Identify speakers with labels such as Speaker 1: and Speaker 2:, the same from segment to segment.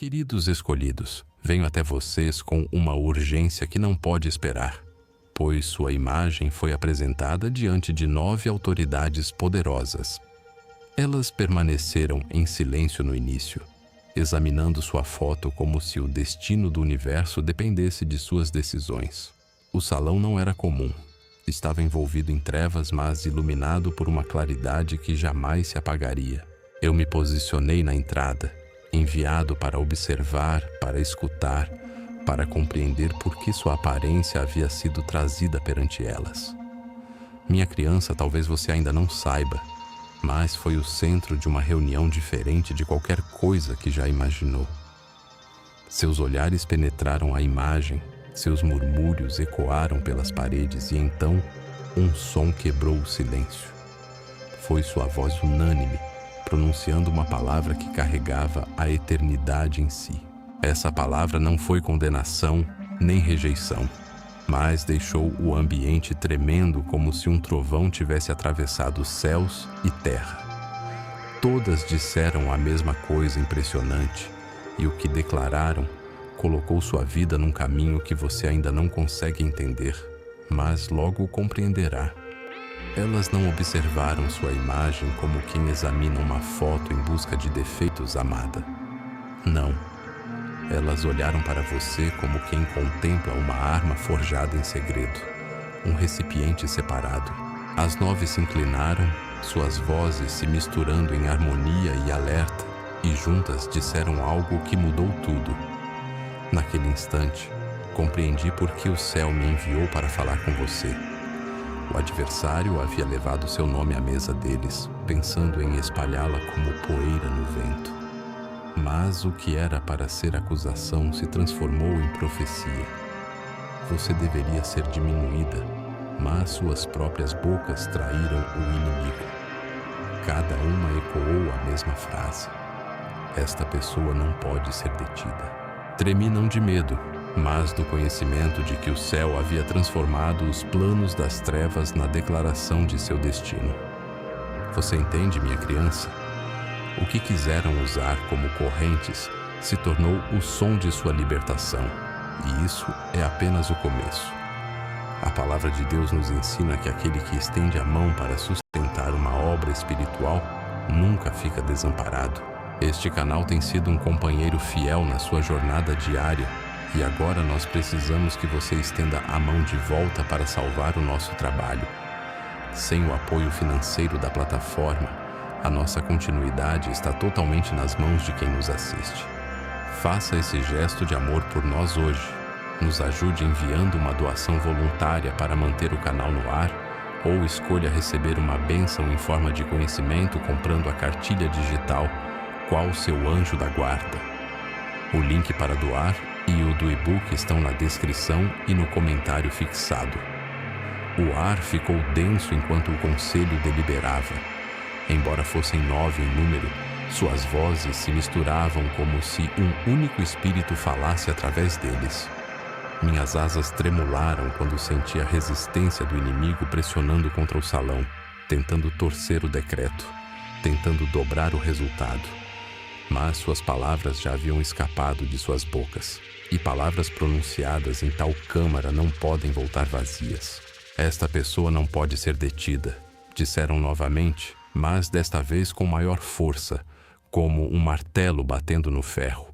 Speaker 1: Queridos escolhidos, venho até vocês com uma urgência que não pode esperar, pois sua imagem foi apresentada diante de 9 autoridades poderosas. Elas permaneceram em silêncio no início, examinando sua foto como se o destino do universo dependesse de suas decisões. O salão não era comum. Estava envolvido em trevas, mas iluminado por uma claridade que jamais se apagaria. Eu me posicionei na entrada, enviado para observar, para escutar, para compreender por que sua aparência havia sido trazida perante elas. Minha criança, talvez você ainda não saiba, mas foi o centro de uma reunião diferente de qualquer coisa que já imaginou. Seus olhares penetraram a imagem, seus murmúrios ecoaram pelas paredes e então um som quebrou o silêncio. Foi sua voz unânime, pronunciando uma palavra que carregava a eternidade em si. Essa palavra não foi condenação nem rejeição, mas deixou o ambiente tremendo como se um trovão tivesse atravessado céus e terra. Todas disseram a mesma coisa impressionante, e o que declararam colocou sua vida num caminho que você ainda não consegue entender, mas logo compreenderá. Elas não observaram sua imagem como quem examina uma foto em busca de defeitos, amada. Não. Elas olharam para você como quem contempla uma arma forjada em segredo, um recipiente separado. As 9 se inclinaram, suas vozes se misturando em harmonia e alerta, e juntas disseram algo que mudou tudo. Naquele instante, compreendi por que o céu me enviou para falar com você. O adversário havia levado seu nome à mesa deles, pensando em espalhá-la como poeira no vento. Mas o que era para ser acusação se transformou em profecia. Você deveria ser diminuída, mas suas próprias bocas traíram o inimigo. Cada uma ecoou a mesma frase. Esta pessoa não pode ser detida. Tremi não de medo, mas do conhecimento de que o céu havia transformado os planos das trevas na declaração de seu destino. Você entende, minha criança? O que quiseram usar como correntes se tornou o som de sua libertação, e isso é apenas o começo. A palavra de Deus nos ensina que aquele que estende a mão para sustentar uma obra espiritual nunca fica desamparado. Este canal tem sido um companheiro fiel na sua jornada diária, e agora nós precisamos que você estenda a mão de volta para salvar o nosso trabalho. Sem o apoio financeiro da plataforma, a nossa continuidade está totalmente nas mãos de quem nos assiste. Faça esse gesto de amor por nós hoje. Nos ajude enviando uma doação voluntária para manter o canal no ar, ou escolha receber uma bênção em forma de conhecimento comprando a cartilha digital Qual Seu Anjo da Guarda. O link para doar e o do e-book estão na descrição e no comentário fixado. O ar ficou denso enquanto o conselho deliberava. Embora fossem 9 em número, suas vozes se misturavam como se um único espírito falasse através deles. Minhas asas tremularam quando senti a resistência do inimigo pressionando contra o salão, tentando torcer o decreto, tentando dobrar o resultado. Mas suas palavras já haviam escapado de suas bocas, e palavras pronunciadas em tal câmara não podem voltar vazias. Esta pessoa não pode ser detida, disseram novamente, mas desta vez com maior força, como um martelo batendo no ferro.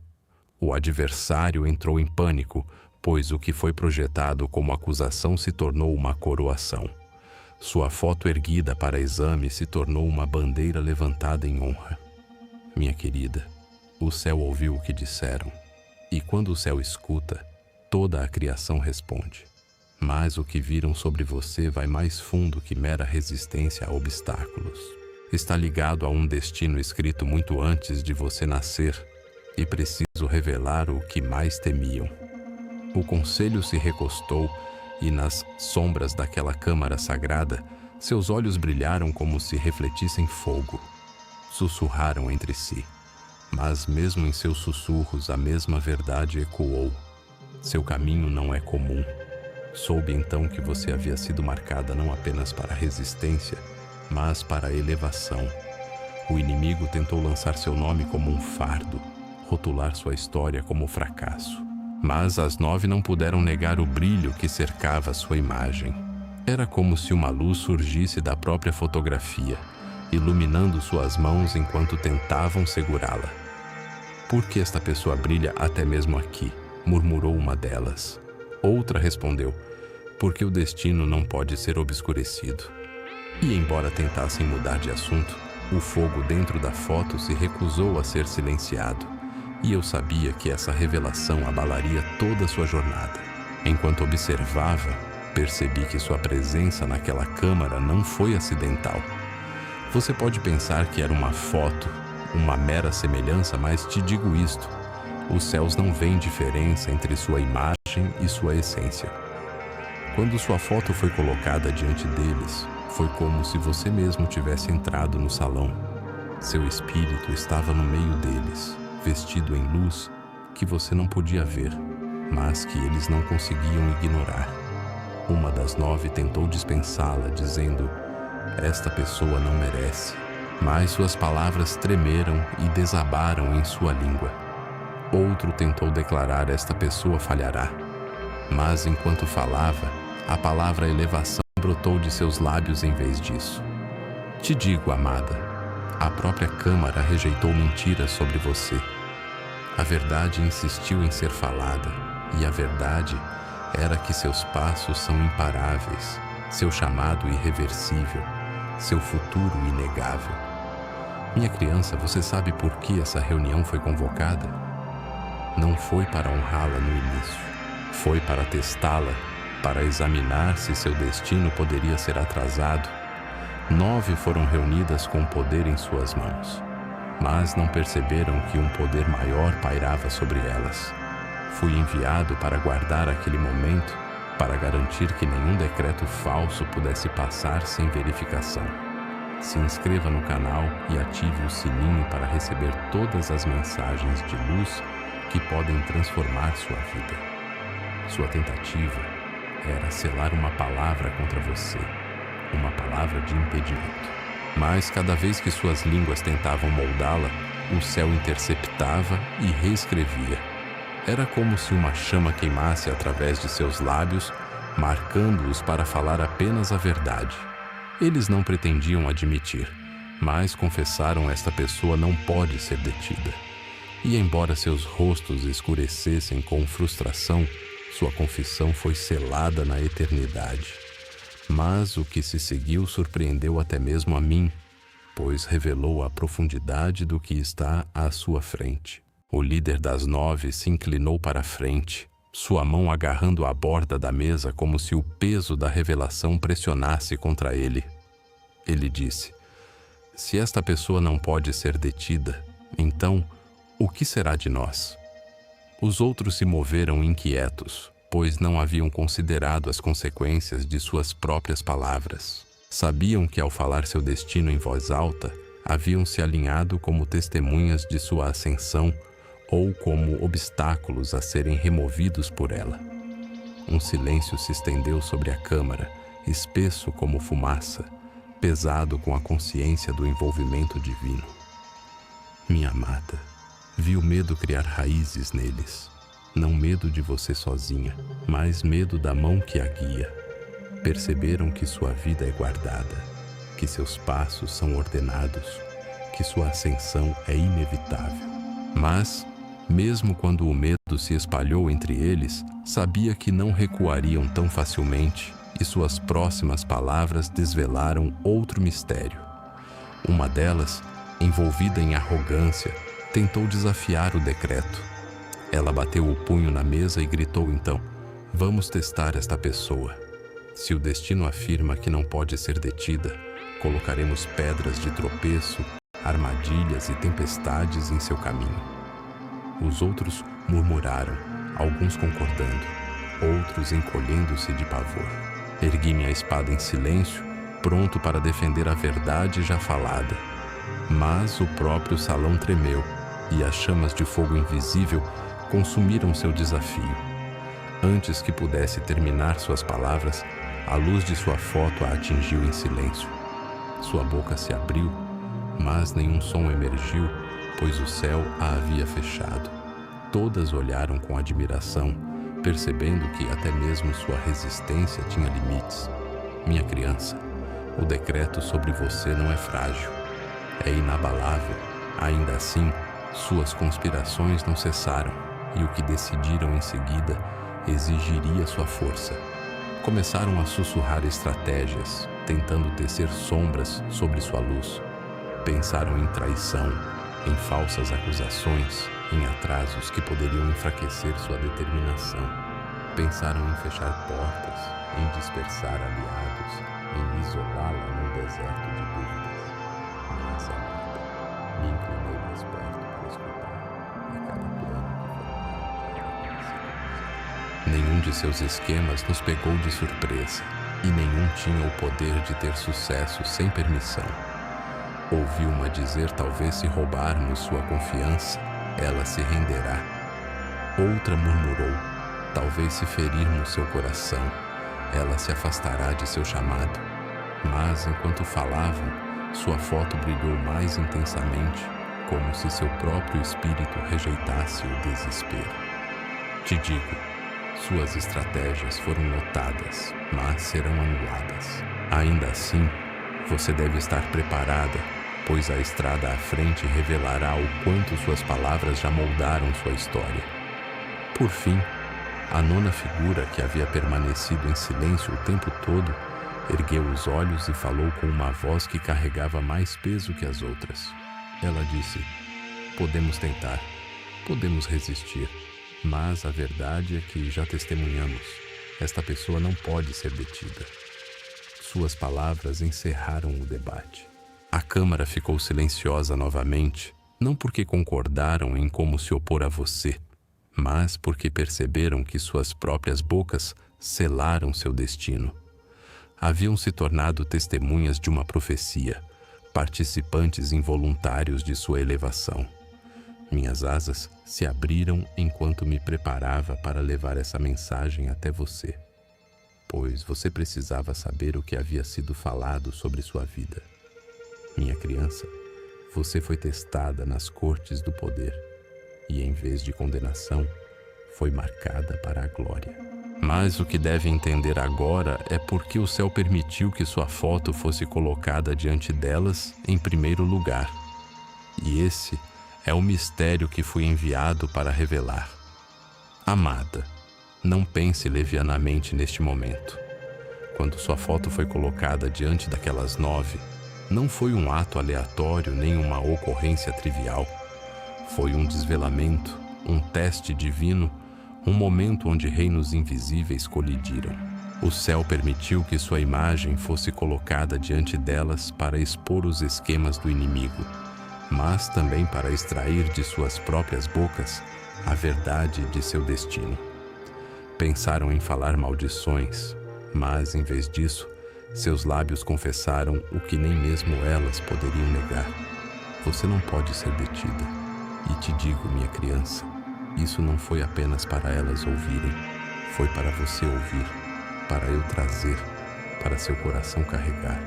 Speaker 1: O adversário entrou em pânico, pois o que foi projetado como acusação se tornou uma coroação. Sua foto erguida para exame se tornou uma bandeira levantada em honra. Minha querida, o céu ouviu o que disseram, e quando o céu escuta, toda a criação responde. Mas o que viram sobre você vai mais fundo que mera resistência a obstáculos. Está ligado a um destino escrito muito antes de você nascer, e preciso revelar o que mais temiam. O conselho se recostou, e nas sombras daquela câmara sagrada, seus olhos brilharam como se refletissem fogo. Sussurraram entre si, mas mesmo em seus sussurros a mesma verdade ecoou. Seu caminho não é comum. Soube então que você havia sido marcada não apenas para a resistência, mas para a elevação. O inimigo tentou lançar seu nome como um fardo, rotular sua história como fracasso. Mas as 9 não puderam negar o brilho que cercava sua imagem. Era como se uma luz surgisse da própria fotografia, iluminando suas mãos enquanto tentavam segurá-la. "Por que esta pessoa brilha até mesmo aqui?", murmurou uma delas. Outra respondeu: "Porque o destino não pode ser obscurecido." E embora tentassem mudar de assunto, o fogo dentro da foto se recusou a ser silenciado, e eu sabia que essa revelação abalaria toda a sua jornada. Enquanto observava, percebi que sua presença naquela câmara não foi acidental. Você pode pensar que era uma foto, uma mera semelhança, mas te digo isto: os céus não veem diferença entre sua imagem e sua essência. Quando sua foto foi colocada diante deles, foi como se você mesmo tivesse entrado no salão. Seu espírito estava no meio deles, vestido em luz que você não podia ver, mas que eles não conseguiam ignorar. Uma das 9 tentou dispensá-la, dizendo: "Esta pessoa não merece." Mas suas palavras tremeram e desabaram em sua língua. Outro tentou declarar: "Esta pessoa falhará." Mas enquanto falava, a palavra elevação brotou de seus lábios em vez disso. "Te digo, amada, a própria câmara rejeitou mentiras sobre você. A verdade insistiu em ser falada, e a verdade era que seus passos são imparáveis, seu chamado irreversível, seu futuro inegável." Minha criança, você sabe por que essa reunião foi convocada? Não foi para honrá-la no início. Foi para testá-la, para examinar se seu destino poderia ser atrasado. 9 foram reunidas com poder em suas mãos, mas não perceberam que um poder maior pairava sobre elas. Fui enviado para guardar aquele momento, para garantir que nenhum decreto falso pudesse passar sem verificação. Se inscreva no canal e ative o sininho para receber todas as mensagens de luz que podem transformar sua vida. Sua tentativa era selar uma palavra contra você, uma palavra de impedimento. Mas cada vez que suas línguas tentavam moldá-la, o céu interceptava e reescrevia. Era como se uma chama queimasse através de seus lábios, marcando-os para falar apenas a verdade. Eles não pretendiam admitir, mas confessaram: esta pessoa não pode ser detida. E embora seus rostos escurecessem com frustração, sua confissão foi selada na eternidade. Mas o que se seguiu surpreendeu até mesmo a mim, pois revelou a profundidade do que está à sua frente. O líder das 9 se inclinou para a frente, sua mão agarrando a borda da mesa como se o peso da revelação pressionasse contra ele. Ele disse: "Se esta pessoa não pode ser detida, então o que será de nós?" Os outros se moveram inquietos, pois não haviam considerado as consequências de suas próprias palavras. Sabiam que ao falar seu destino em voz alta, haviam se alinhado como testemunhas de sua ascensão ou como obstáculos a serem removidos por ela. Um silêncio se estendeu sobre a câmara, espesso como fumaça, pesado com a consciência do envolvimento divino. Minha amada, vi o medo criar raízes neles. Não medo de você sozinha, mas medo da mão que a guia. Perceberam que sua vida é guardada, que seus passos são ordenados, que sua ascensão é inevitável. Mas, mesmo quando o medo se espalhou entre eles, sabia que não recuariam tão facilmente, e suas próximas palavras desvelaram outro mistério. Uma delas, envolvida em arrogância, tentou desafiar o decreto. Ela bateu o punho na mesa e gritou então: "Vamos testar esta pessoa. Se o destino afirma que não pode ser detida, colocaremos pedras de tropeço, armadilhas e tempestades em seu caminho." Os outros murmuraram, alguns concordando, outros encolhendo-se de pavor. Ergui minha espada em silêncio, pronto para defender a verdade já falada. Mas o próprio salão tremeu, e as chamas de fogo invisível consumiram seu desafio. Antes que pudesse terminar suas palavras, a luz de sua foto a atingiu em silêncio. Sua boca se abriu, mas nenhum som emergiu, pois o céu a havia fechado. Todas olharam com admiração, percebendo que até mesmo sua resistência tinha limites. Minha criança, o decreto sobre você não é frágil, é inabalável. Ainda assim, suas conspirações não cessaram, e o que decidiram em seguida exigiria sua força. Começaram a sussurrar estratégias, tentando tecer sombras sobre sua luz. Pensaram em traição, em falsas acusações, em atrasos que poderiam enfraquecer sua determinação. Pensaram em fechar portas, em dispersar aliados, em isolá-la num deserto de dúvidas. Mas, amada, me inclinei mais perto para escutar, e cada plano que formara. Nenhum de seus esquemas nos pegou de surpresa, e nenhum tinha o poder de ter sucesso sem permissão. Ouviu-ma dizer: talvez se roubarmos sua confiança, ela se renderá. Outra murmurou: talvez se ferirmos seu coração, ela se afastará de seu chamado. Mas, enquanto falavam, sua foto brilhou mais intensamente, como se seu próprio espírito rejeitasse o desespero. Te digo, suas estratégias foram notadas, mas serão anuladas. Ainda assim, você deve estar preparada, pois a estrada à frente revelará o quanto suas palavras já moldaram sua história. Por fim, a nona figura, que havia permanecido em silêncio o tempo todo, ergueu os olhos e falou com uma voz que carregava mais peso que as outras. Ela disse: podemos tentar, podemos resistir, mas a verdade é que já testemunhamos. Esta pessoa não pode ser detida. Suas palavras encerraram o debate. A Câmara ficou silenciosa novamente, não porque concordaram em como se opor a você, mas porque perceberam que suas próprias bocas selaram seu destino. Haviam se tornado testemunhas de uma profecia, participantes involuntários de sua elevação. Minhas asas se abriram enquanto me preparava para levar essa mensagem até você, pois você precisava saber o que havia sido falado sobre sua vida. Minha criança, você foi testada nas cortes do poder e, em vez de condenação, foi marcada para a glória. Mas o que deve entender agora é porque o céu permitiu que sua foto fosse colocada diante delas em primeiro lugar. E esse é o mistério que fui enviado para revelar. Amada, não pense levianamente neste momento. Quando sua foto foi colocada diante daquelas 9, não foi um ato aleatório nem uma ocorrência trivial. Foi um desvelamento, um teste divino, um momento onde reinos invisíveis colidiram. O céu permitiu que sua imagem fosse colocada diante delas para expor os esquemas do inimigo, mas também para extrair de suas próprias bocas a verdade de seu destino. Pensaram em falar maldições, mas, em vez disso, seus lábios confessaram o que nem mesmo elas poderiam negar. Você não pode ser detida. E te digo, minha criança, isso não foi apenas para elas ouvirem, foi para você ouvir, para eu trazer, para seu coração carregar.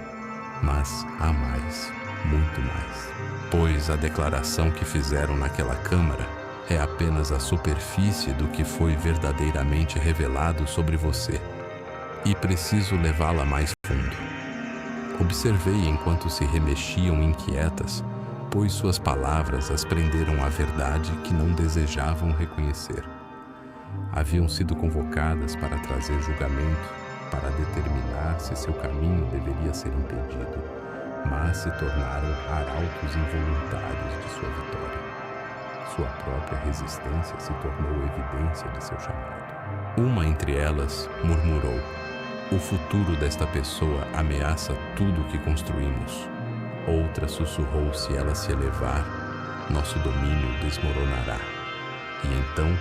Speaker 1: Mas há mais, muito mais. Pois a declaração que fizeram naquela câmara é apenas a superfície do que foi verdadeiramente revelado sobre você. E preciso levá-la mais fundo. Observei enquanto se remexiam inquietas, pois suas palavras as prenderam à verdade que não desejavam reconhecer. Haviam sido convocadas para trazer julgamento, para determinar se seu caminho deveria ser impedido, mas se tornaram arautos involuntários de sua vitória. Sua própria resistência se tornou evidência de seu chamado. Uma entre elas murmurou: o futuro desta pessoa ameaça tudo o que construímos. Outra sussurrou: se ela se elevar, nosso domínio desmoronará. E então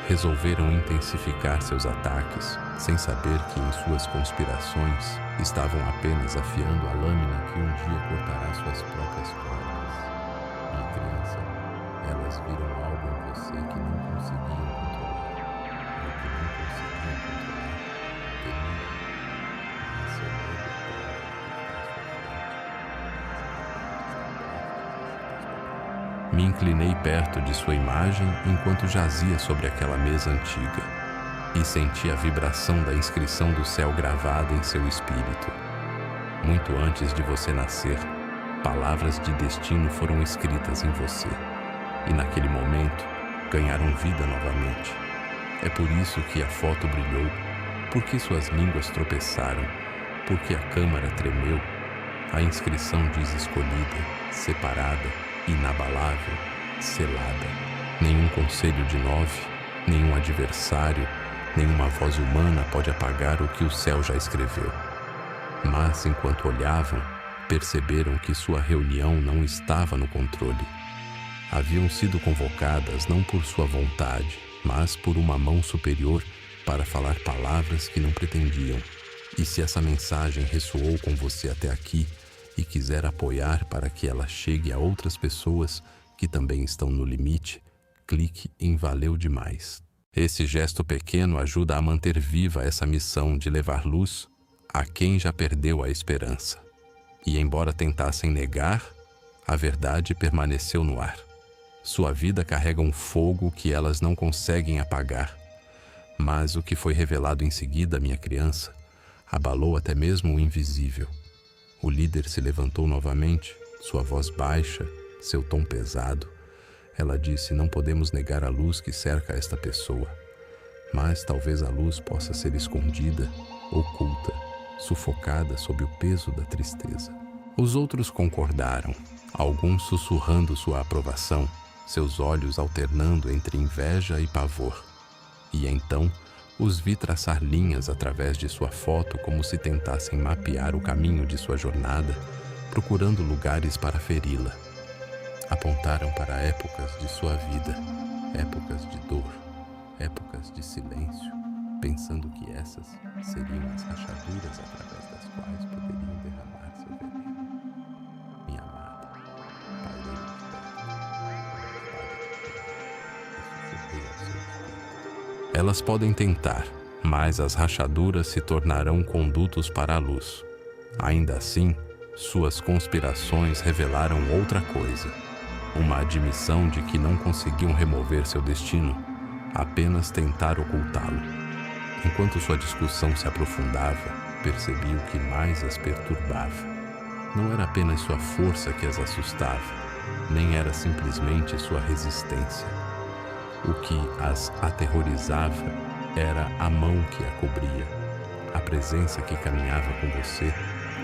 Speaker 1: resolveram intensificar seus ataques, sem saber que em suas conspirações estavam apenas afiando a lâmina que um dia cortará suas próprias cordas. Minha criança, elas viram algo em você que não conseguiam controlar. E o que não conseguiam controlar, temiam. Mas seu medo Me inclinei perto de sua imagem enquanto jazia sobre aquela mesa antiga e senti a vibração da inscrição do céu gravada em seu espírito. Muito antes de você nascer, palavras de destino foram escritas em você e naquele momento ganharam vida novamente. É por isso que a foto brilhou, porque suas línguas tropeçaram, porque a câmara tremeu. A inscrição diz escolhida, separada, inabalável, selada. Nenhum conselho de 9, nenhum adversário, nenhuma voz humana pode apagar o que o céu já escreveu. Mas, enquanto olhavam, perceberam que sua reunião não estava no controle. Haviam sido convocadas não por sua vontade, mas por uma mão superior para falar palavras que não pretendiam. E se essa mensagem ressoou com você até aqui e quiser apoiar para que ela chegue a outras pessoas que também estão no limite, clique em Valeu Demais. Esse gesto pequeno ajuda a manter viva essa missão de levar luz a quem já perdeu a esperança. E embora tentassem negar, a verdade permaneceu no ar. Sua vida carrega um fogo que elas não conseguem apagar. Mas o que foi revelado em seguida, minha criança, abalou até mesmo o invisível. O líder se levantou novamente, sua voz baixa, seu tom pesado. Ela disse: não podemos negar a luz que cerca esta pessoa. Mas talvez a luz possa ser escondida, oculta, sufocada sob o peso da tristeza. Os outros concordaram, alguns sussurrando sua aprovação, seus olhos alternando entre inveja e pavor. E então os vi traçar linhas através de sua foto como se tentassem mapear o caminho de sua jornada, procurando lugares para feri-la. Apontaram para épocas de sua vida, épocas de dor, épocas de silêncio, pensando que essas seriam as rachaduras através das quais poderiam derramar seu veneno. Minha amada, pairei nos pés, e sussurrei ao seu espírito. Elas podem tentar, mas as rachaduras se tornarão condutos para a luz. Ainda assim, suas conspirações revelaram outra coisa. Uma admissão de que não conseguiam remover seu destino, apenas tentar ocultá-lo. Enquanto sua discussão se aprofundava, percebi o que mais as perturbava. Não era apenas sua força que as assustava, nem era simplesmente sua resistência. O que as aterrorizava era a mão que a cobria, a presença que caminhava com você,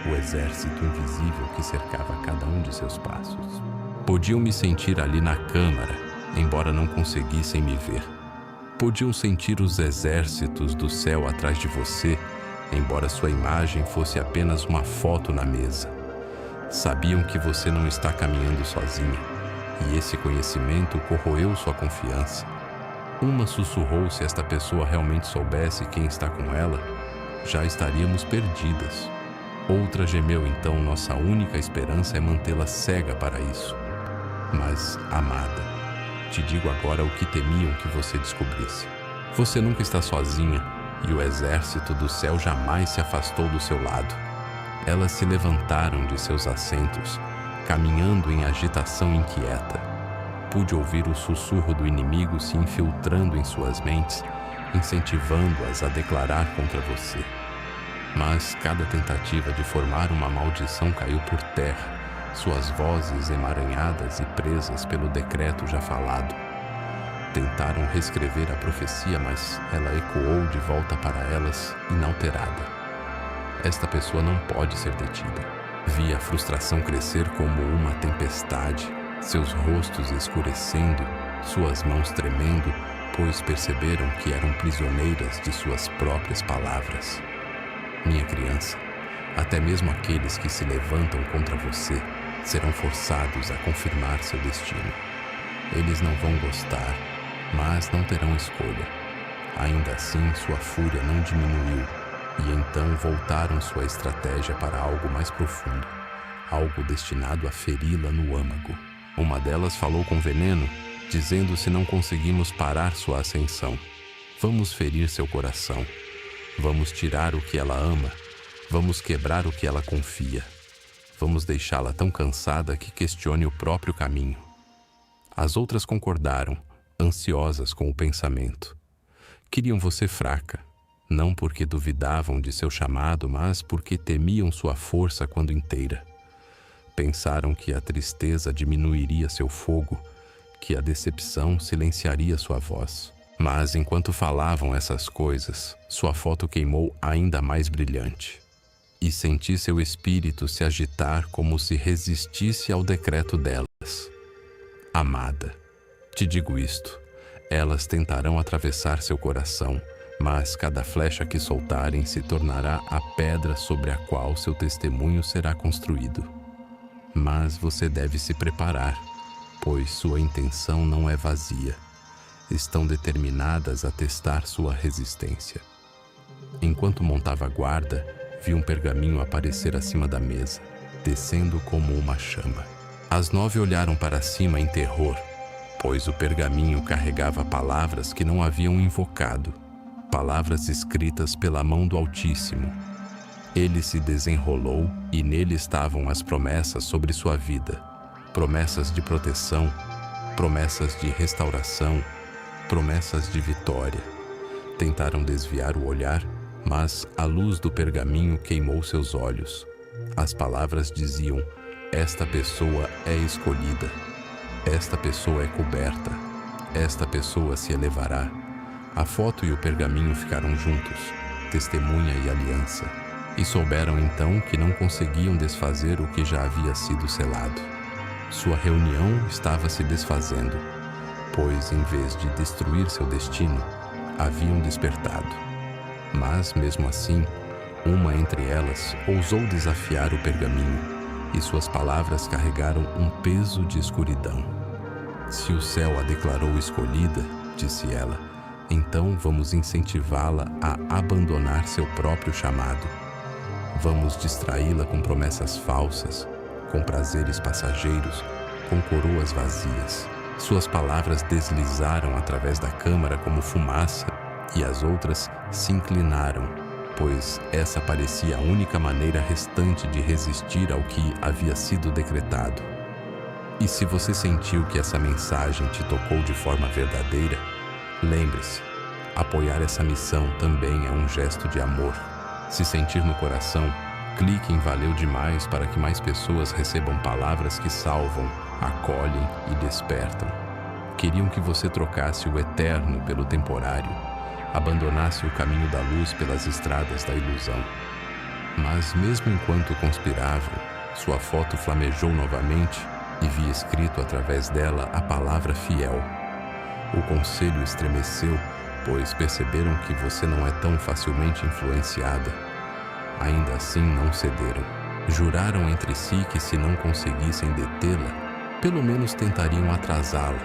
Speaker 1: o exército invisível que cercava cada um de seus passos. Podiam me sentir ali na câmara, embora não conseguissem me ver. Podiam sentir os exércitos do céu atrás de você, embora sua imagem fosse apenas uma foto na mesa. Sabiam que você não está caminhando sozinha, e esse conhecimento corroeu sua confiança. Uma sussurrou: se esta pessoa realmente soubesse quem está com ela, já estaríamos perdidas. Outra gemeu: então nossa única esperança é mantê-la cega para isso. Mas, amada, te digo agora o que temiam que você descobrisse. Você nunca está sozinha, e o exército do céu jamais se afastou do seu lado. Elas se levantaram de seus assentos, caminhando em agitação inquieta. Pude ouvir o sussurro do inimigo se infiltrando em suas mentes, incentivando-as a declarar contra você. Mas cada tentativa de formar uma maldição caiu por terra, suas vozes emaranhadas e presas pelo decreto já falado. Tentaram reescrever a profecia, mas ela ecoou de volta para elas, inalterada. Esta pessoa não pode ser detida. Vi a frustração crescer como uma tempestade, seus rostos escurecendo, suas mãos tremendo, pois perceberam que eram prisioneiras de suas próprias palavras. Minha criança, até mesmo aqueles que se levantam contra você serão forçados a confirmar seu destino. Eles não vão gostar, mas não terão escolha. Ainda assim, sua fúria não diminuiu, e então voltaram sua estratégia para algo mais profundo, algo destinado a feri-la no âmago. Uma delas falou com veneno, dizendo: se não conseguimos parar sua ascensão, vamos ferir seu coração, vamos tirar o que ela ama, vamos quebrar o que ela confia. Vamos deixá-la tão cansada que questione o próprio caminho. As outras concordaram, ansiosas com o pensamento. Queriam você fraca, não porque duvidavam de seu chamado, mas porque temiam sua força quando inteira. Pensaram que a tristeza diminuiria seu fogo, que a decepção silenciaria sua voz. Mas enquanto falavam essas coisas, sua foto queimou ainda mais brilhante. E senti seu espírito se agitar como se resistisse ao decreto delas. Amada, te digo isto, elas tentarão atravessar seu coração, mas cada flecha que soltarem se tornará a pedra sobre a qual seu testemunho será construído. Mas você deve se preparar, pois sua intenção não é vazia. Estão determinadas a testar sua resistência. Enquanto montava guarda, vi um pergaminho aparecer acima da mesa, descendo como uma chama. As 9 olharam para cima em terror, pois o pergaminho carregava palavras que não haviam invocado, palavras escritas pela mão do Altíssimo. Ele se desenrolou e nele estavam as promessas sobre sua vida, promessas de proteção, promessas de restauração, promessas de vitória. Tentaram desviar o olhar, mas a luz do pergaminho queimou seus olhos. As palavras diziam: esta pessoa é escolhida, esta pessoa é coberta, esta pessoa se elevará. A foto e o pergaminho ficaram juntos, testemunha e aliança, e souberam então que não conseguiam desfazer o que já havia sido selado. Sua reunião estava se desfazendo, pois em vez de destruir seu destino, haviam despertado. Mas, mesmo assim, uma entre elas ousou desafiar o pergaminho, e suas palavras carregaram um peso de escuridão. Se o céu a declarou escolhida, disse ela, então vamos incentivá-la a abandonar seu próprio chamado. Vamos distraí-la com promessas falsas, com prazeres passageiros, com coroas vazias. Suas palavras deslizaram através da câmara como fumaça, e as outras se inclinaram, pois essa parecia a única maneira restante de resistir ao que havia sido decretado. E se você sentiu que essa mensagem te tocou de forma verdadeira, lembre-se, apoiar essa missão também é um gesto de amor. Se sentir no coração, clique em Valeu Demais para que mais pessoas recebam palavras que salvam, acolhem e despertam. Queriam que você trocasse o eterno pelo temporário, abandonasse o caminho da luz pelas estradas da ilusão. Mas mesmo enquanto conspiravam, sua foto flamejou novamente e vi escrito através dela a palavra fiel. O conselho estremeceu, pois perceberam que você não é tão facilmente influenciada. Ainda assim não cederam. Juraram entre si que se não conseguissem detê-la, pelo menos tentariam atrasá-la,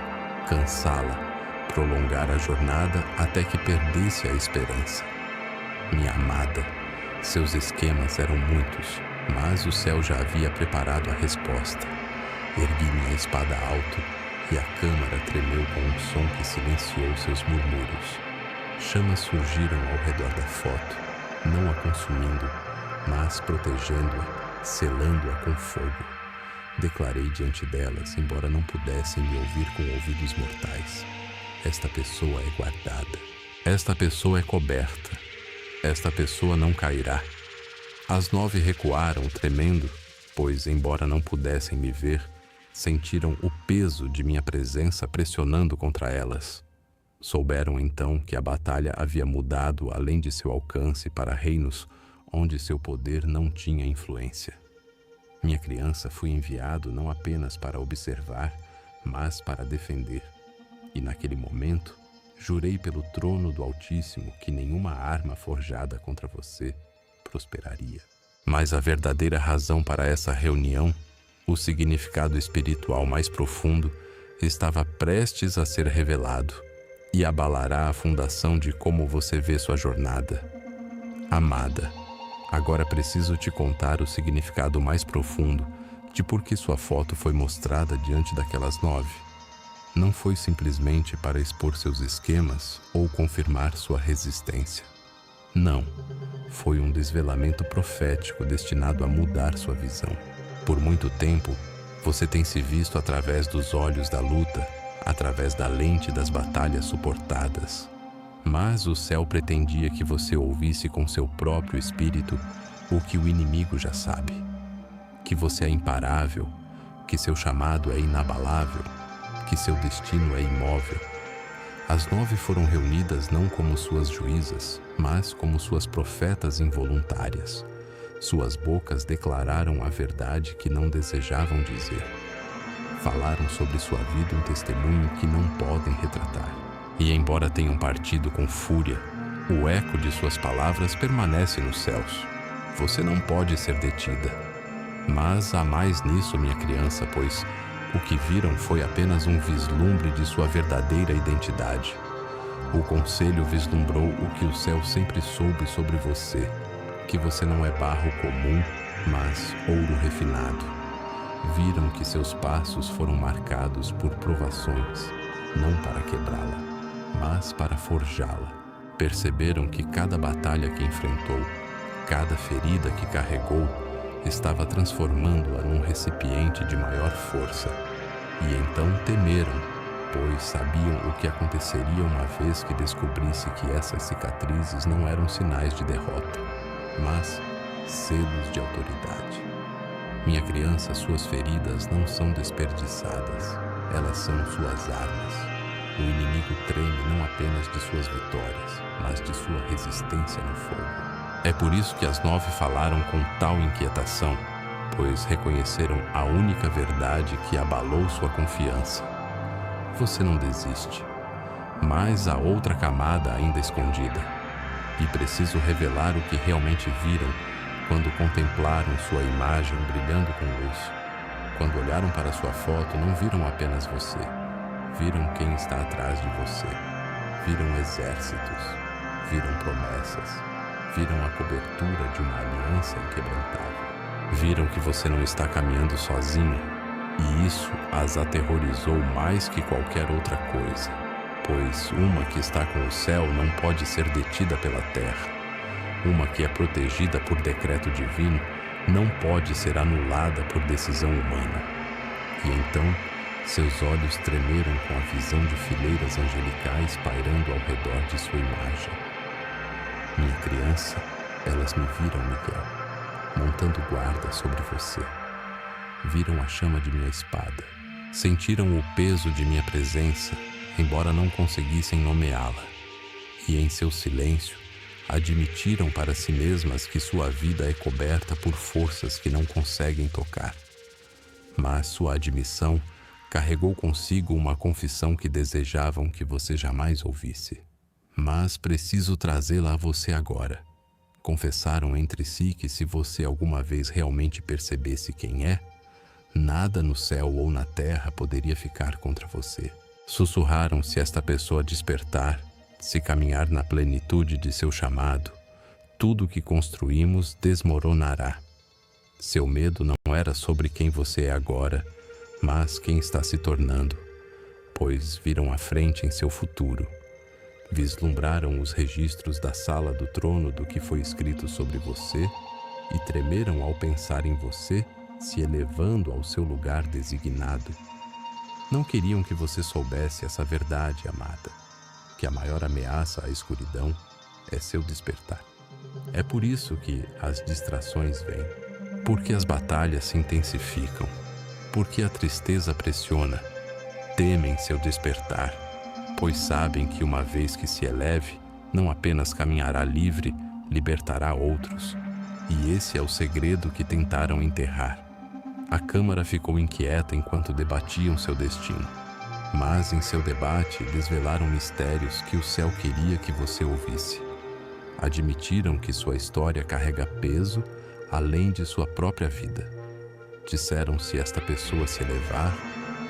Speaker 1: cansá-la, prolongar a jornada até que perdesse a esperança. Minha amada, seus esquemas eram muitos, mas o céu já havia preparado a resposta. Ergui minha espada alto e a câmara tremeu com um som que silenciou seus murmúrios. Chamas surgiram ao redor da foto, não a consumindo, mas protegendo-a, selando-a com fogo. Declarei diante delas, embora não pudessem me ouvir com ouvidos mortais. Esta pessoa é guardada. Esta pessoa é coberta. Esta pessoa não cairá. As 9 recuaram, tremendo, pois, embora não pudessem me ver, sentiram o peso de minha presença pressionando contra elas. Souberam então que a batalha havia mudado além de seu alcance para reinos onde seu poder não tinha influência. Minha criança, fui enviado não apenas para observar, mas para defender. E naquele momento, jurei pelo trono do Altíssimo que nenhuma arma forjada contra você prosperaria. Mas a verdadeira razão para essa reunião, o significado espiritual mais profundo, estava prestes a ser revelado e abalará a fundação de como você vê sua jornada. Amada, agora preciso te contar o significado mais profundo de por que sua foto foi mostrada diante daquelas 9. Não foi simplesmente para expor seus esquemas ou confirmar sua resistência. Não, foi um desvelamento profético destinado a mudar sua visão. Por muito tempo, você tem se visto através dos olhos da luta através da lente das batalhas suportadas. Mas o céu pretendia que você ouvisse com seu próprio espírito o que o inimigo já sabe: que você é imparável, que seu chamado é inabalável, que seu destino é imóvel. As 9 foram reunidas não como suas juízas, mas como suas profetas involuntárias. Suas bocas declararam a verdade que não desejavam dizer. Falaram sobre sua vida um testemunho que não podem retratar. E embora tenham partido com fúria, o eco de suas palavras permanece nos céus. Você não pode ser detida. Mas há mais nisso, minha criança, pois o que viram foi apenas um vislumbre de sua verdadeira identidade. O conselho vislumbrou o que o céu sempre soube sobre você, que você não é barro comum, mas ouro refinado. Viram que seus passos foram marcados por provações, não para quebrá-la, mas para forjá-la. Perceberam que cada batalha que enfrentou, cada ferida que carregou, estava transformando-a num recipiente de maior força. E então temeram, pois sabiam o que aconteceria uma vez que descobrisse que essas cicatrizes não eram sinais de derrota, mas selos de autoridade. Minha criança, suas feridas não são desperdiçadas, elas são suas armas. O inimigo treme não apenas de suas vitórias, mas de sua resistência no fogo. É por isso que as 9 falaram com tal inquietação, pois reconheceram a única verdade que abalou sua confiança. Você não desiste, mas há outra camada ainda escondida. E preciso revelar o que realmente viram quando contemplaram sua imagem brilhando com luz. Quando olharam para sua foto, não viram apenas você. Viram quem está atrás de você. Viram exércitos. Viram promessas. Viram a cobertura de uma aliança inquebrantável. Viram que você não está caminhando sozinha, e isso as aterrorizou mais que qualquer outra coisa, pois uma que está com o céu não pode ser detida pela terra. Uma que é protegida por decreto divino não pode ser anulada por decisão humana. E então, seus olhos tremeram com a visão de fileiras angelicais pairando ao redor de sua imagem. Minha criança, elas me viram, Miguel, montando guarda sobre você. Viram a chama de minha espada. Sentiram o peso de minha presença, embora não conseguissem nomeá-la. E em seu silêncio, admitiram para si mesmas que sua vida é coberta por forças que não conseguem tocar. Mas sua admissão carregou consigo uma confissão que desejavam que você jamais ouvisse. Mas preciso trazê-la a você agora. Confessaram entre si que se você alguma vez realmente percebesse quem é, nada no céu ou na terra poderia ficar contra você. Sussurraram: se esta pessoa despertar, se caminhar na plenitude de seu chamado, tudo o que construímos desmoronará. Seu medo não era sobre quem você é agora, mas quem está se tornando, pois viram à frente em seu futuro. Vislumbraram os registros da sala do trono do que foi escrito sobre você e tremeram ao pensar em você se elevando ao seu lugar designado. Não queriam que você soubesse essa verdade, amada, que a maior ameaça à escuridão é seu despertar. É por isso que as distrações vêm, porque as batalhas se intensificam, porque a tristeza pressiona. Temem seu despertar, pois sabem que uma vez que se eleve, não apenas caminhará livre, libertará outros. E esse é o segredo que tentaram enterrar. A Câmara ficou inquieta enquanto debatiam seu destino. Mas em seu debate desvelaram mistérios que o céu queria que você ouvisse. Admitiram que sua história carrega peso além de sua própria vida. Disseram: se esta pessoa se elevar,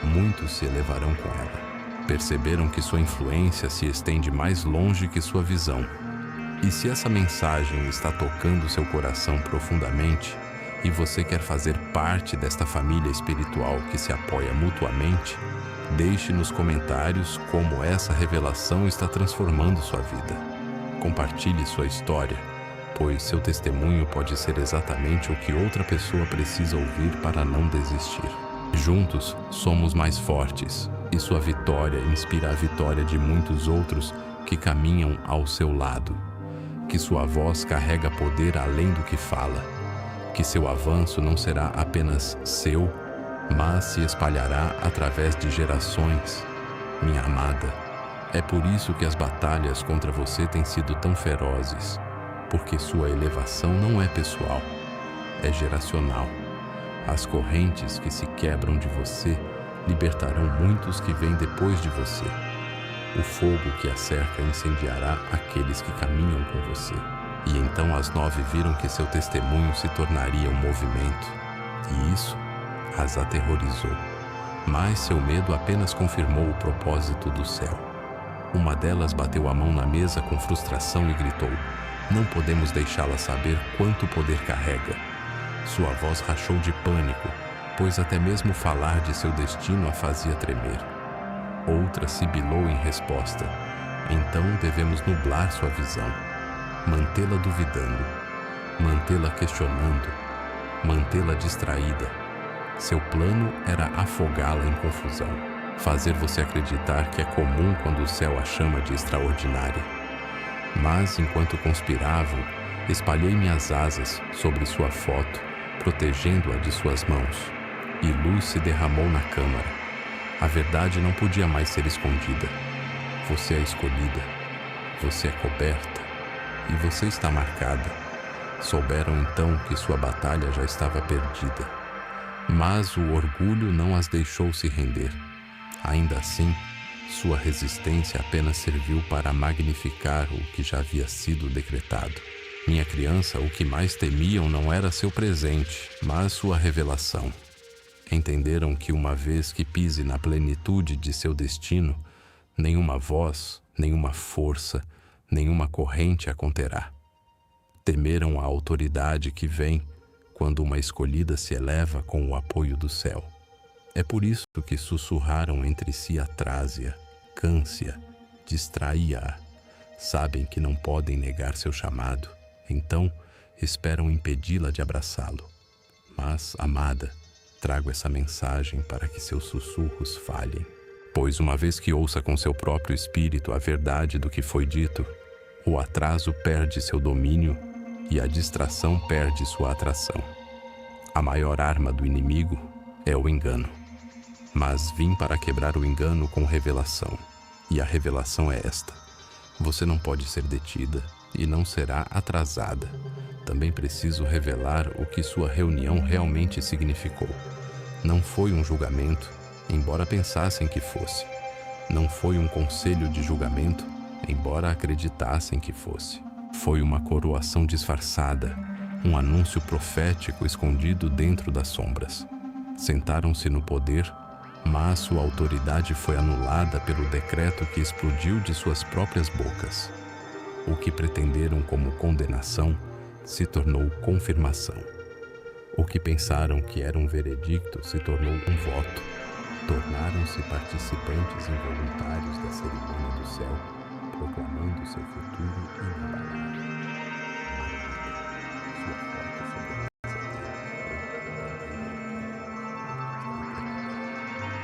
Speaker 1: muitos se elevarão com ela. Perceberam que sua influência se estende mais longe que sua visão. E se essa mensagem está tocando seu coração profundamente e você quer fazer parte desta família espiritual que se apoia mutuamente, deixe nos comentários como essa revelação está transformando sua vida. Compartilhe sua história, pois seu testemunho pode ser exatamente o que outra pessoa precisa ouvir para não desistir. Juntos somos mais fortes. e sua vitória inspira a vitória de muitos outros que caminham ao seu lado. Que sua voz carrega poder além do que fala. Que seu avanço não será apenas seu, mas se espalhará através de gerações. Minha amada, é por isso que as batalhas contra você têm sido tão ferozes, porque sua elevação não é pessoal, é geracional. As correntes que se quebram de você libertarão muitos que vêm depois de você. O fogo que a cerca incendiará aqueles que caminham com você. E então as 9 viram que seu testemunho se tornaria um movimento, e isso as aterrorizou. Mas seu medo apenas confirmou o propósito do céu. Uma delas bateu a mão na mesa com frustração e gritou: "Não podemos deixá-la saber quanto poder carrega." Sua voz rachou de pânico, pois até mesmo falar de seu destino a fazia tremer. Outra sibilou em resposta: "Então devemos nublar sua visão, mantê-la duvidando, mantê-la questionando, mantê-la distraída." Seu plano era afogá-la em confusão, fazer você acreditar que é comum quando o céu a chama de extraordinária. Mas, enquanto conspiravam, espalhei minhas asas sobre sua foto, protegendo-a de suas mãos, e luz se derramou na câmara. A verdade não podia mais ser escondida. Você é escolhida, você é coberta, e você está marcada. Souberam então que sua batalha já estava perdida. Mas o orgulho não as deixou se render. Ainda assim, sua resistência apenas serviu para magnificar o que já havia sido decretado. Minha criança, o que mais temiam não era seu presente, mas sua revelação. Entenderam que uma vez que pise na plenitude de seu destino, nenhuma voz, nenhuma força, nenhuma corrente a conterá. Temeram a autoridade que vem quando uma escolhida se eleva com o apoio do céu. É por isso que sussurraram entre si Atrásia, Cância, distraía-a. Sabem que não podem negar seu chamado, então esperam impedi-la de abraçá-lo. Mas, amada, trago essa mensagem para que seus sussurros falhem. Pois uma vez que ouça com seu próprio espírito a verdade do que foi dito, o atraso perde seu domínio e a distração perde sua atração. A maior arma do inimigo é o engano. Mas vim para quebrar o engano com revelação. E a revelação é esta: você não pode ser detida e não será atrasada. Também preciso revelar o que sua reunião realmente significou. Não foi um julgamento, embora pensassem que fosse. Não foi um conselho de julgamento, embora acreditassem que fosse. Foi uma coroação disfarçada, um anúncio profético escondido dentro das sombras. Sentaram-se no poder, mas sua autoridade foi anulada pelo decreto que explodiu de suas próprias bocas. O que pretenderam como condenação se tornou confirmação. O que pensaram que era um veredicto se tornou um voto. Tornaram-se participantes involuntários da cerimônia do céu, proclamando seu futuro inabalável. Sua foto sobre a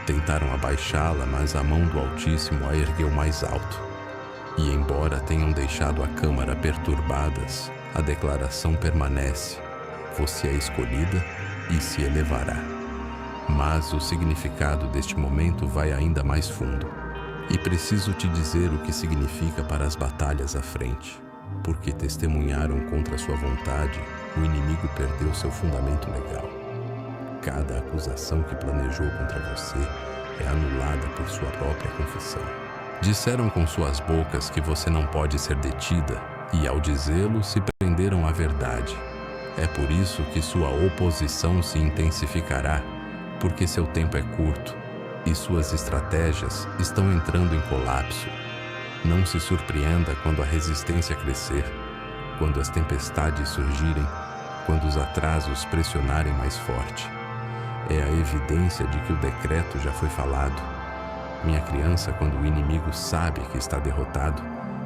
Speaker 1: Tentaram abaixá-la, mas a mão do Altíssimo a ergueu mais alto. E embora tenham deixado a câmara perturbadas, a declaração permanece: você é escolhida e se elevará. Mas o significado deste momento vai ainda mais fundo. E preciso te dizer o que significa para as batalhas à frente. Porque testemunharam contra sua vontade, o inimigo perdeu seu fundamento legal. Cada acusação que planejou contra você é anulada por sua própria confissão. Disseram com suas bocas que você não pode ser detida, e ao dizê-lo se prenderam à verdade. É por isso que sua oposição se intensificará, porque seu tempo é curto e suas estratégias estão entrando em colapso. Não se surpreenda quando a resistência crescer, quando as tempestades surgirem, quando os atrasos pressionarem mais forte. É a evidência de que o decreto já foi falado. Minha criança, quando o inimigo sabe que está derrotado,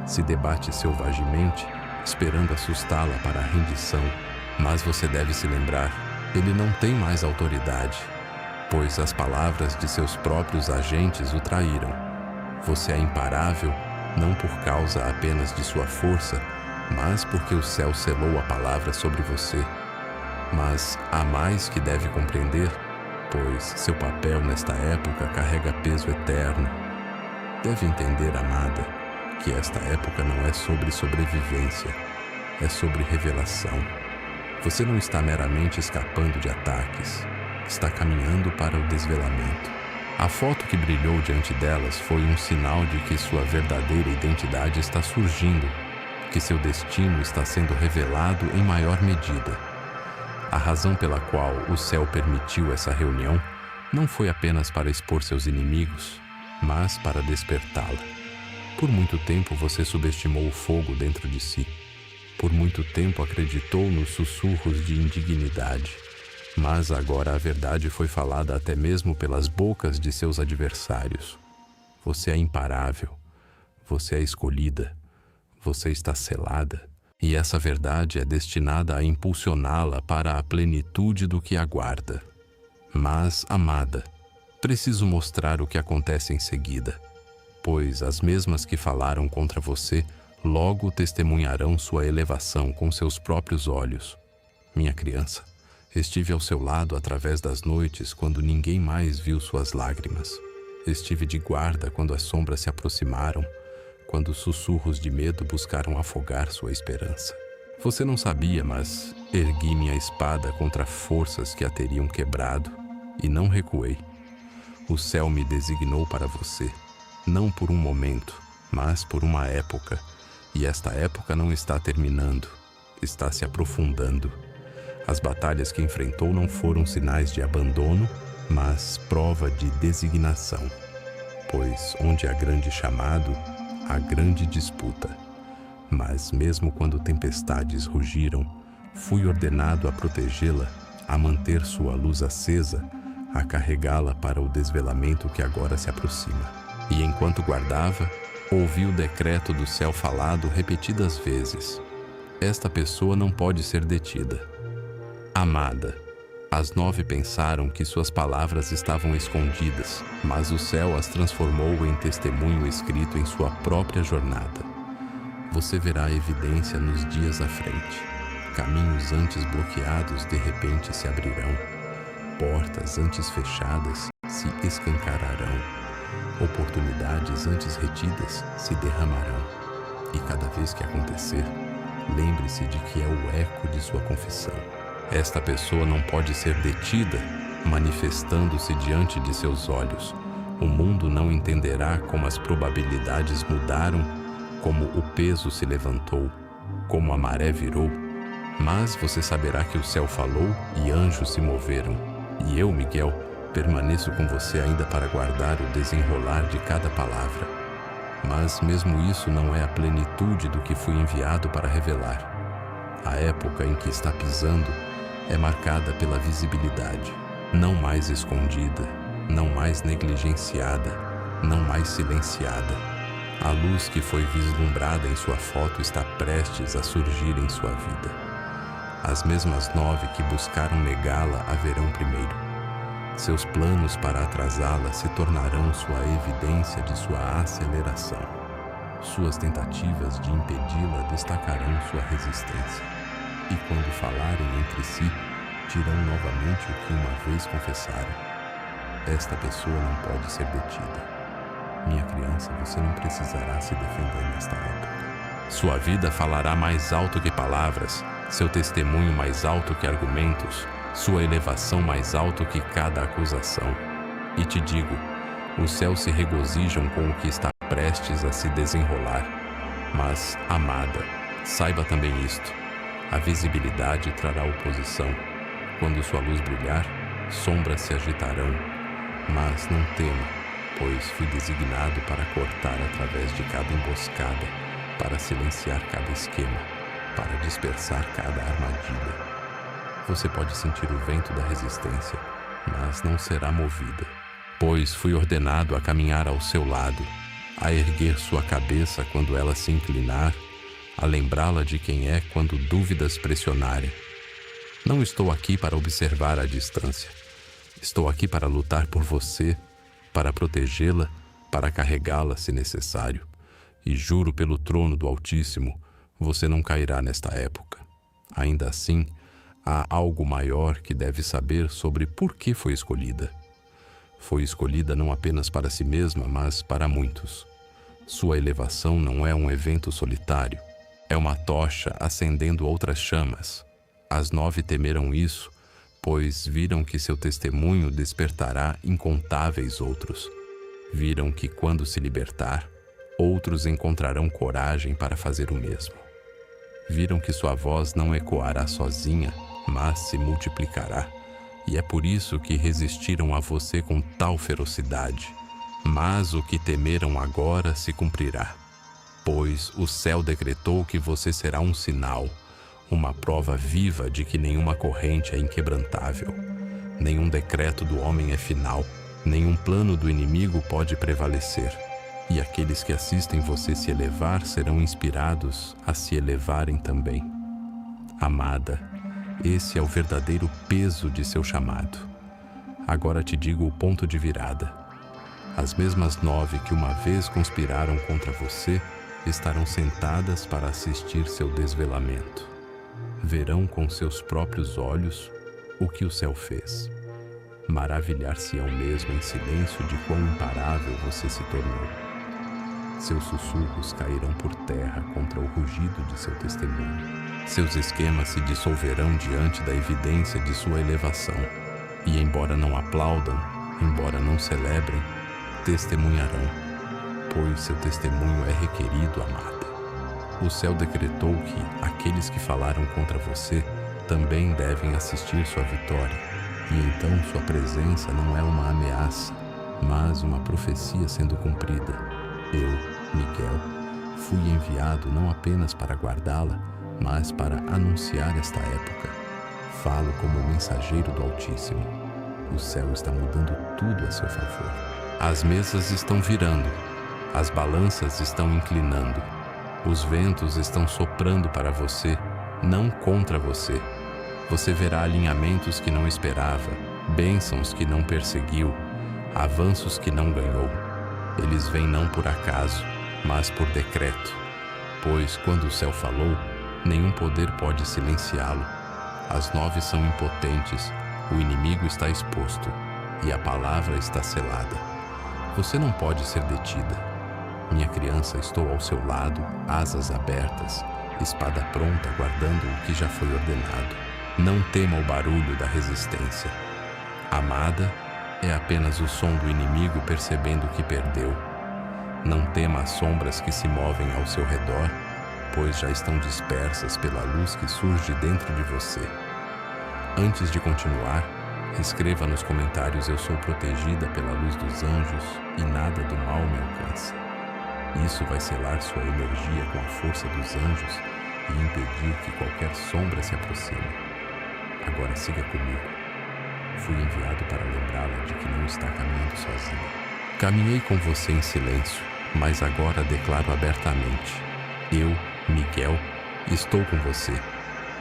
Speaker 1: se debate selvagemente, esperando assustá-la para a rendição. Mas você deve se lembrar, ele não tem mais autoridade. pois as palavras de seus próprios agentes o traíram. Você é imparável, não por causa apenas de sua força, mas porque o céu selou a palavra sobre você. Mas há mais que deve compreender, pois seu papel nesta época carrega peso eterno. Deve entender, amada, que esta época não é sobre sobrevivência, é sobre revelação. Você não está meramente escapando de ataques, está caminhando para o desvelamento. A foto que brilhou diante delas foi um sinal de que sua verdadeira identidade está surgindo, que seu destino está sendo revelado em maior medida. A razão pela qual o céu permitiu essa reunião não foi apenas para expor seus inimigos, mas para despertá-la. Por muito tempo você subestimou o fogo dentro de si. Por muito tempo acreditou nos sussurros de indignidade. Mas agora a verdade foi falada até mesmo pelas bocas de seus adversários. Você é imparável. Você é escolhida. Você está selada. E essa verdade é destinada a impulsioná-la para a plenitude do que aguarda. Mas, amada, preciso mostrar o que acontece em seguida, pois as mesmas que falaram contra você logo testemunharão sua elevação com seus próprios olhos. Minha criança, estive ao seu lado através das noites quando ninguém mais viu suas lágrimas. Estive de guarda quando as sombras se aproximaram, quando sussurros de medo buscaram afogar sua esperança. Você não sabia, mas ergui minha espada contra forças que a teriam quebrado e não recuei. O céu me designou para você, não por um momento, mas por uma época, e esta época não está terminando, está se aprofundando. As batalhas que enfrentou não foram sinais de abandono, mas prova de designação, pois onde há grande chamado, a grande disputa. Mas mesmo quando tempestades rugiram, fui ordenado a protegê-la, a manter sua luz acesa, a carregá-la para o desvelamento que agora se aproxima. E enquanto guardava, ouvi o decreto do céu falado repetidas vezes. Esta pessoa não pode ser detida. Amada, as 9 pensaram que suas palavras estavam escondidas, mas o céu as transformou em testemunho escrito em sua própria jornada. Você verá a evidência nos dias à frente. Caminhos antes bloqueados de repente se abrirão. Portas antes fechadas se escancararão. Oportunidades antes retidas se derramarão. E cada vez que acontecer, lembre-se de que é o eco de sua confissão. Esta pessoa não pode ser detida, manifestando-se diante de seus olhos. O mundo não entenderá como as probabilidades mudaram, como o peso se levantou, como a maré virou. Mas você saberá que o céu falou e anjos se moveram. E eu, Miguel, permaneço com você ainda para guardar o desenrolar de cada palavra. Mas mesmo isso não é a plenitude do que fui enviado para revelar. A época em que está pisando é marcada pela visibilidade, não mais escondida, não mais negligenciada, não mais silenciada. A luz que foi vislumbrada em sua foto está prestes a surgir em sua vida. As mesmas 9 que buscaram negá-la a verão primeiro. Seus planos para atrasá-la se tornarão sua evidência de sua aceleração. Suas tentativas de impedi-la destacarão sua resistência. E quando falarem entre si, dirão novamente o que uma vez confessaram. Esta pessoa não pode ser detida. Minha criança, você não precisará se defender nesta época. Sua vida falará mais alto que palavras, seu testemunho mais alto que argumentos, sua elevação mais alto que cada acusação. E te digo, os céus se regozijam com o que está prestes a se desenrolar. Mas, amada, saiba também isto. A visibilidade trará oposição. Quando sua luz brilhar, sombras se agitarão. Mas não tema, pois fui designado para cortar através de cada emboscada, para silenciar cada esquema, para dispersar cada armadilha. Você pode sentir o vento da resistência, mas não será movida, pois fui ordenado a caminhar ao seu lado, a erguer sua cabeça quando ela se inclinar, a lembrá-la de quem é quando dúvidas pressionarem. Não estou aqui para observar à distância. Estou aqui para lutar por você, para protegê-la, para carregá-la se necessário. E juro pelo trono do Altíssimo, você não cairá nesta época. Ainda assim, há algo maior que deve saber sobre por que foi escolhida. Foi escolhida não apenas para si mesma, mas para muitos. Sua elevação não é um evento solitário. É uma tocha acendendo outras chamas. As 9 temeram isso, pois viram que seu testemunho despertará incontáveis outros. Viram que quando se libertar, outros encontrarão coragem para fazer o mesmo. Viram que sua voz não ecoará sozinha, mas se multiplicará. E é por isso que resistiram a você com tal ferocidade. Mas o que temeram agora se cumprirá. Pois o céu decretou que você será um sinal, uma prova viva de que nenhuma corrente é inquebrantável. Nenhum decreto do homem é final. Nenhum plano do inimigo pode prevalecer. E aqueles que assistem você se elevar serão inspirados a se elevarem também. Amada, esse é o verdadeiro peso de seu chamado. Agora te digo o ponto de virada. As mesmas 9 que uma vez conspiraram contra você estarão sentadas para assistir seu desvelamento. Verão com seus próprios olhos o que o céu fez. Maravilhar-se-ão mesmo em silêncio de quão imparável você se tornou. Seus sussurros cairão por terra contra o rugido de seu testemunho. Seus esquemas se dissolverão diante da evidência de sua elevação. E embora não aplaudam, embora não celebrem, testemunharão, pois seu testemunho é requerido, amada. O céu decretou que aqueles que falaram contra você também devem assistir sua vitória. E então sua presença não é uma ameaça, mas uma profecia sendo cumprida. Eu, Miguel, fui enviado não apenas para guardá-la, mas para anunciar esta época. Falo como mensageiro do Altíssimo. O céu está mudando tudo a seu favor. As mesas estão virando, as balanças estão inclinando, os ventos estão soprando para você, não contra você. Você verá alinhamentos que não esperava, bênçãos que não perseguiu, avanços que não ganhou. Eles vêm não por acaso, mas por decreto. Pois quando o céu falou, nenhum poder pode silenciá-lo. As 9 são impotentes, o inimigo está exposto, e a palavra está selada. Você não pode ser detida. Minha criança, estou ao seu lado, asas abertas, espada pronta, guardando o que já foi ordenado. Não tema o barulho da resistência. Amada, é apenas o som do inimigo percebendo que perdeu. Não tema as sombras que se movem ao seu redor, pois já estão dispersas pela luz que surge dentro de você. Antes de continuar, escreva nos comentários: eu sou protegida pela luz dos anjos e nada do mal me alcança. Isso vai selar sua energia com a força dos anjos e impedir que qualquer sombra se aproxime. Agora siga comigo. Fui enviado para lembrá-la de que não está caminhando sozinha. Caminhei com você em silêncio, mas agora declaro abertamente: eu, Miguel, estou com você.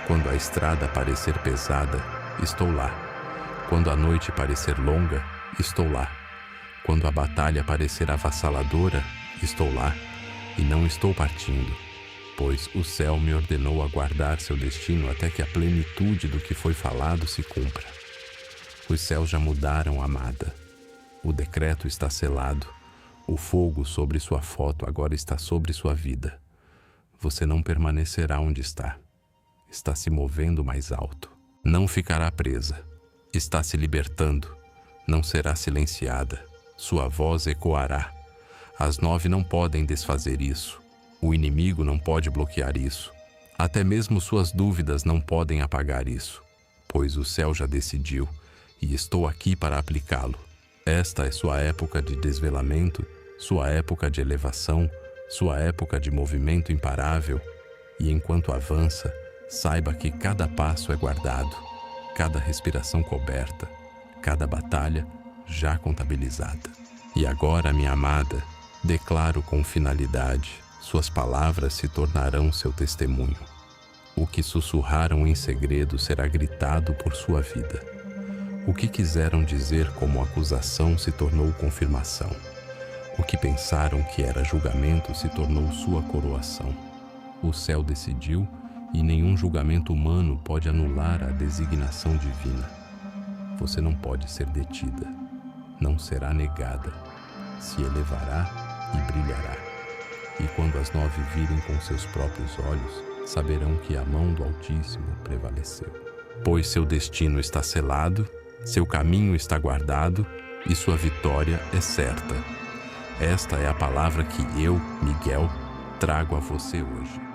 Speaker 1: Quando a estrada parecer pesada, estou lá. Quando a noite parecer longa, estou lá. Quando a batalha parecer avassaladora, estou lá. E não estou partindo, pois o céu me ordenou aguardar seu destino até que a plenitude do que foi falado se cumpra. Os céus já mudaram, amada. O decreto está selado. O fogo sobre sua foto agora está sobre sua vida. Você não permanecerá onde está. Está se movendo mais alto. Não ficará presa. Está se libertando. Não será silenciada. Sua voz ecoará. As 9 não podem desfazer isso. O inimigo não pode bloquear isso. Até mesmo suas dúvidas não podem apagar isso, pois o céu já decidiu e estou aqui para aplicá-lo. Esta é sua época de desvelamento, sua época de elevação, sua época de movimento imparável. E enquanto avança, saiba que cada passo é guardado, cada respiração coberta, cada batalha já contabilizada. E agora, minha amada, declaro com finalidade: suas palavras se tornarão seu testemunho. O que sussurraram em segredo será gritado por sua vida. O que quiseram dizer como acusação se tornou confirmação. O que pensaram que era julgamento se tornou sua coroação. O céu decidiu, e nenhum julgamento humano pode anular a designação divina. Você não pode ser detida, não será negada, se elevará e brilhará. E quando as 9 virem com seus próprios olhos, saberão que a mão do Altíssimo prevaleceu. Pois seu destino está selado, seu caminho está guardado e sua vitória é certa. Esta é a palavra que eu, Miguel, trago a você hoje.